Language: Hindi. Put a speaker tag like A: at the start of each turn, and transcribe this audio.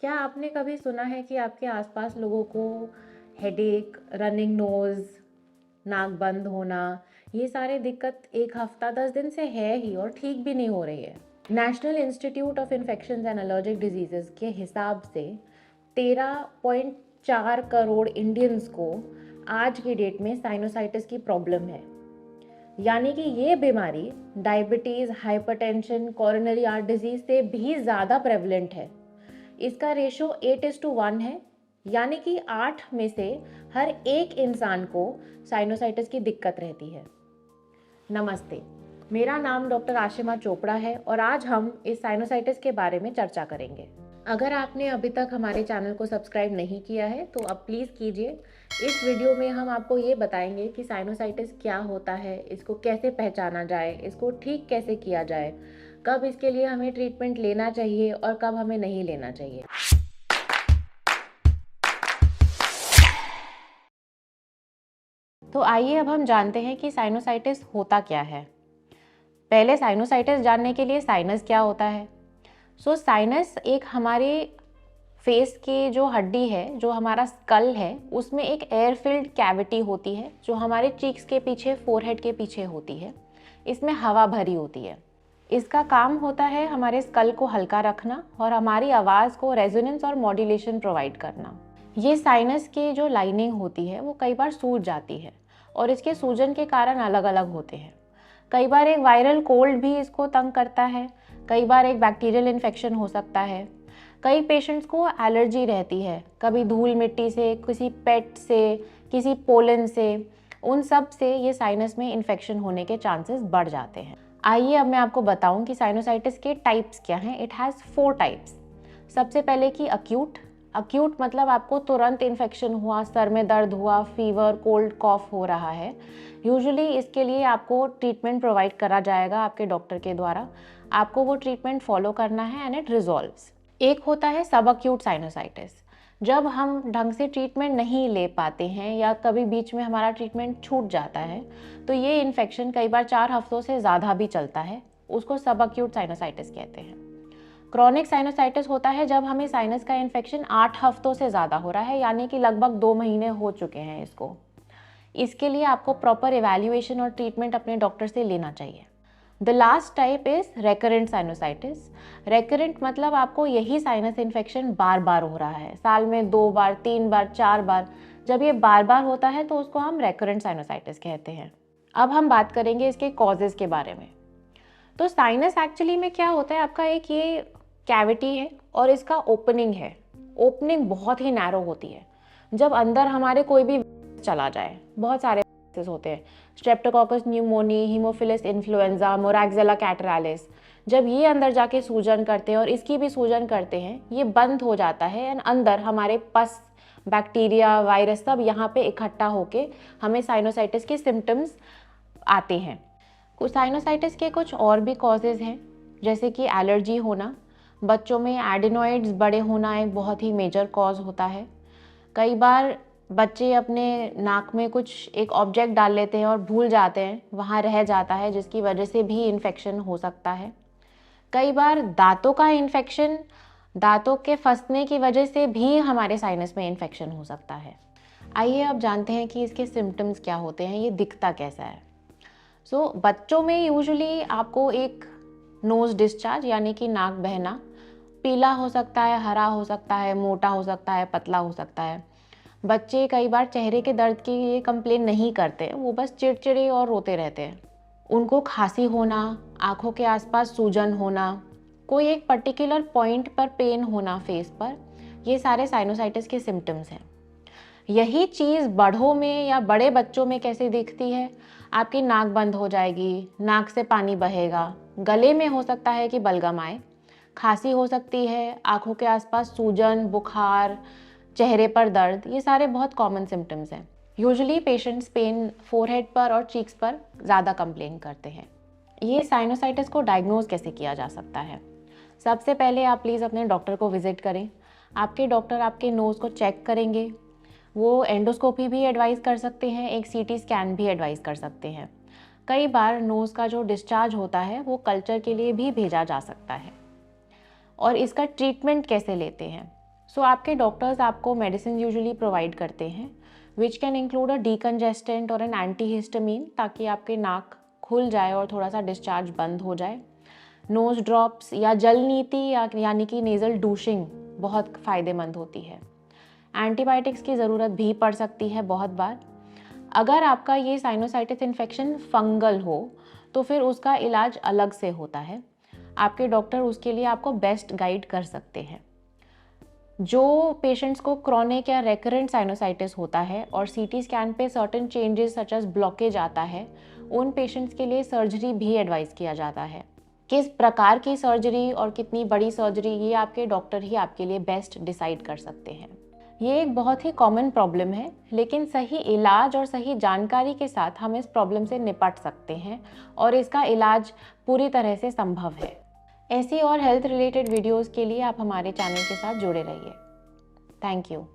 A: क्या आपने कभी सुना है कि आपके आसपास लोगों को हेडेक, रनिंग नोज़, नाक बंद होना, ये सारे दिक्कत 1 हफ्ता 10 दिन से है ही और ठीक भी नहीं हो रही है। National institute of infections and allergic diseases के हिसाब से 13.4 करोड़ इंडियंस को आज की डेट में साइनोसाइटिस की प्रॉब्लम है। यानी कि ये बीमारी diabetes, hypertension, coronary art disease से भी ज़्यादा प्रेवलेंट है। इसका रेशो 8:1 है, यानी कि 8 में से हर एक इंसान को साइनोसाइटिस की दिक्कत रहती है। नमस्ते, मेरा नाम डॉक्टर आशिमा चोपड़ा है और आज हम इस साइनोसाइटिस के बारे में चर्चा करेंगे। अगर आपने अभी तक हमारे चैनल को सब्सक्राइब नहीं किया है तो अब प्लीज़ कीजिए। इस वीडियो में हम आपको ये बताएंगे कि साइनोसाइटिस क्या होता है, इसको कैसे पहचाना जाए, इसको ठीक कैसे किया जाए, कब इसके लिए हमें ट्रीटमेंट लेना चाहिए और कब हमें नहीं लेना चाहिए। तो आइए अब हम जानते हैं कि साइनोसाइटिस होता क्या है। पहले साइनोसाइटिस जानने के लिए साइनस क्या होता है। साइनस एक हमारे फेस की जो हड्डी है, जो हमारा स्कल है, उसमें एक एयर फिल्ड कैविटी होती है जो हमारे चीक्स के पीछे, फोरहेड के पीछे होती है। इसमें हवा भरी होती है। इसका काम होता है हमारे स्कल को हल्का रखना और हमारी आवाज़ को रेजोनेंस और मॉड्यूलेशन प्रोवाइड करना। ये साइनस की जो लाइनिंग होती है वो कई बार सूज जाती है और इसके सूजन के कारण अलग अलग होते हैं। कई बार एक वायरल कोल्ड भी इसको तंग करता है, कई बार एक बैक्टीरियल इन्फेक्शन हो सकता है। कई पेशेंट्स को एलर्जी रहती है, कभी धूल मिट्टी से, किसी पेट से, किसी पोलन से, उन सब से ये साइनस में इन्फेक्शन होने के चांसेस बढ़ जाते हैं। आइए अब मैं आपको बताऊं कि साइनोसाइटिस के टाइप्स क्या हैं। It has 4 types. सबसे पहले कि अक्यूट। अक्यूट मतलब आपको तुरंत इन्फेक्शन हुआ, सर में दर्द हुआ, फीवर, कोल्ड, कॉफ हो रहा है। यूजुअली इसके लिए आपको ट्रीटमेंट प्रोवाइड करा जाएगा आपके डॉक्टर के द्वारा। आपको वो ट्रीटमेंट फॉलो करना है एंड इट रिजॉल्व्स। एक होता है सब अक्यूट साइनोसाइटिस। जब हम ढंग से ट्रीटमेंट नहीं ले पाते हैं या कभी बीच में हमारा ट्रीटमेंट छूट जाता है तो ये इन्फेक्शन कई बार 4 हफ्तों से ज़्यादा भी चलता है। उसको सब अक्यूट साइनोसाइटिस कहते हैं। क्रॉनिक साइनोसाइटिस होता है जब हमें साइनस का इन्फेक्शन 8 हफ्तों से ज़्यादा हो रहा है, यानी कि लगभग 2 महीने हो चुके हैं इसको। इसके लिए आपको प्रॉपर इवैल्यूएशन और ट्रीटमेंट अपने डॉक्टर से लेना चाहिए। The last type is recurrent sinusitis. Recurrent मतलब आपको यही साइनस इन्फेक्शन बार बार हो रहा है, साल में 2 बार, 3 बार, 4 बार। जब ये बार बार होता है तो उसको हम रेकरेंट साइनोसाइटिस कहते हैं। अब हम बात करेंगे इसके कॉजेज़ के बारे में। तो साइनस एक्चुअली में क्या होता है, आपका एक ये कैविटी है और इसका ओपनिंग है। ओपनिंग बहुत ही नैरो होती है। जब अंदर हमारे कोई भी चला जाए, बहुत सारे होते हैं, स्ट्रेप्टोकोकस न्यूमोनी, हीमोफिलस इन्फ्लुएंजा, मोरैक्सेला कैटरालिस। जब ये अंदर जाके सूजन करते हैं और इसकी भी सूजन करते हैं, ये बंद हो जाता है एंड अंदर हमारे पस, बैक्टीरिया, वायरस सब यहाँ पे इकट्ठा होके हमें साइनोसाइटिस के सिम्टम्स आते हैं। कुछ साइनोसाइटिस के कुछ और भी कॉजेज़ हैं, जैसे कि एलर्जी होना। बच्चों में एडिनोइड्स बड़े होना एक बहुत ही मेजर कॉज होता है। कई बार बच्चे अपने नाक में कुछ एक ऑब्जेक्ट डाल लेते हैं और भूल जाते हैं, वहाँ रह जाता है, जिसकी वजह से भी इन्फेक्शन हो सकता है। कई बार दांतों का इन्फेक्शन, दांतों के फंसने की वजह से भी हमारे साइनस में इन्फेक्शन हो सकता है। आइए अब जानते हैं कि इसके सिम्टम्स क्या होते हैं, ये दिखता कैसा है। बच्चों में यूजुअली आपको एक नोज़ डिस्चार्ज यानी कि नाक बहना, पीला हो सकता है, हरा हो सकता है, मोटा हो सकता है, पतला हो सकता है। बच्चे कई बार चेहरे के दर्द की ये कंप्लेन नहीं करते, वो बस चिड़चिड़े और रोते रहते हैं। उनको खांसी होना, आँखों के आसपास सूजन होना, कोई एक पर्टिकुलर पॉइंट पर पेन होना फेस पर, ये सारे साइनोसाइटिस के सिम्टम्स हैं। यही चीज़ बड़ों में या बड़े बच्चों में कैसे दिखती है, आपकी नाक बंद हो जाएगी, नाक से पानी बहेगा, गले में हो सकता है कि बलगम आए, खांसी हो सकती है, आँखों के आसपास सूजन, बुखार, चेहरे पर दर्द, ये सारे बहुत कॉमन सिम्टम्स हैं। यूजुअली पेशेंट्स पेन फोरहेड पर और चीक्स पर ज़्यादा कंप्लेन करते हैं। ये साइनोसाइटिस को डायग्नोज कैसे किया जा सकता है? सबसे पहले आप प्लीज़ अपने डॉक्टर को विजिट करें। आपके डॉक्टर आपके नोज़ को चेक करेंगे, वो एंडोस्कोपी भी एडवाइस कर सकते हैं, एक सीटी स्कैन भी एडवाइस कर सकते हैं। कई बार नोज़ का जो डिस्चार्ज होता है वो कल्चर के लिए भी भेजा जा सकता है। और इसका ट्रीटमेंट कैसे लेते हैं? सो आपके डॉक्टर्स आपको मेडिसिन यूजुअली प्रोवाइड करते हैं which can include a decongestant और एन एंटीहिस्टामिन, ताकि आपके नाक खुल जाए और थोड़ा सा डिस्चार्ज बंद हो जाए। नोज ड्रॉप्स या जल नीति यानी कि नेज़ल डूशिंग बहुत फ़ायदेमंद होती है। एंटीबायोटिक्स की ज़रूरत भी पड़ सकती है बहुत बार। अगर आपका ये साइनोसाइटिस इन्फेक्शन फंगल हो तो फिर उसका इलाज अलग से होता है। आपके डॉक्टर उसके लिए आपको बेस्ट गाइड कर सकते हैं। जो पेशेंट्स को क्रॉनिक या रेकरेंट साइनोसाइटिस होता है और सीटी स्कैन पे certain changes such as blockage आता है, उन पेशेंट्स के लिए सर्जरी भी एडवाइस किया जाता है। किस प्रकार की सर्जरी और कितनी बड़ी सर्जरी, ये आपके डॉक्टर ही आपके लिए बेस्ट डिसाइड कर सकते हैं। ये एक बहुत ही कॉमन प्रॉब्लम है, लेकिन सही इलाज और सही जानकारी के साथ हम इस प्रॉब्लम से निपट सकते हैं और इसका इलाज पूरी तरह से संभव है। ऐसी और हेल्थ रिलेटेड वीडियोस के लिए आप हमारे चैनल के साथ जुड़े रहिए। Thank you.